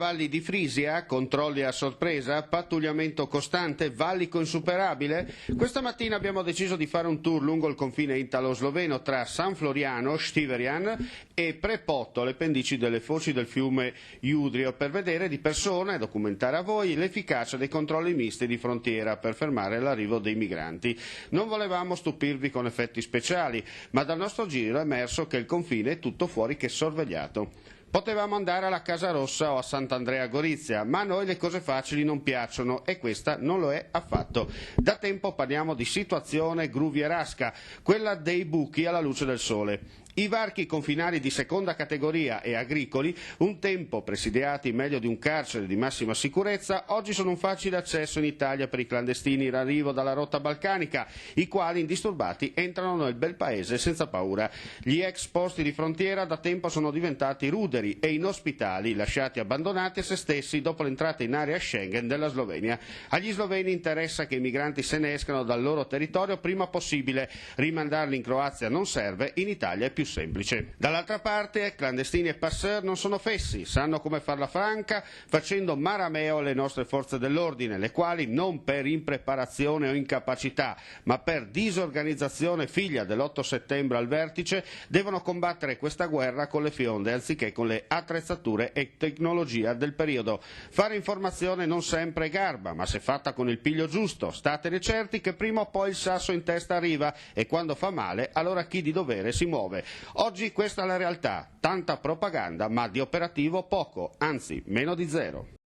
Cavalli di Frisia, controlli a sorpresa, pattugliamento costante, valico insuperabile? Questa mattina abbiamo deciso di fare un tour lungo il confine italo-sloveno tra San Floriano, Stiverian e Prepotto, le pendici delle foci del fiume Judrio, per vedere di persona e documentare a voi l'efficacia dei controlli misti di frontiera per fermare l'arrivo dei migranti. Non volevamo stupirvi con effetti speciali, ma dal nostro giro è emerso che il confine è tutto fuori che sorvegliato. Potevamo andare alla Casa Rossa o a Sant'Andrea Gorizia, ma a noi le cose facili non piacciono e questa non lo è affatto. Da tempo parliamo di situazione gruvierasca, quella dei buchi alla luce del sole. I varchi confinari di seconda categoria e agricoli, un tempo presidiati meglio di un carcere di massima sicurezza, oggi sono un facile accesso in Italia per i clandestini in arrivo dalla rotta balcanica, i quali indisturbati entrano nel bel paese senza paura. Gli ex posti di frontiera da tempo sono diventati ruderi e inospitali, lasciati abbandonati a se stessi dopo l'entrata in area Schengen della Slovenia. Agli sloveni interessa che i migranti se ne escano dal loro territorio prima possibile, rimandarli in Croazia non serve, in Italia è più semplice. Dall'altra parte, clandestini e passeur non sono fessi, sanno come farla franca, facendo marameo alle nostre forze dell'ordine, le quali non per impreparazione o incapacità, ma per disorganizzazione figlia dell'8 settembre al vertice, devono combattere questa guerra con le fionde anziché con le attrezzature e tecnologia del periodo. Fare informazione non sempre garba, ma se fatta con il piglio giusto, statene certi che prima o poi il sasso in testa arriva e quando fa male, allora chi di dovere si muove. Oggi questa è la realtà, tanta propaganda ma di operativo poco, anzi meno di zero.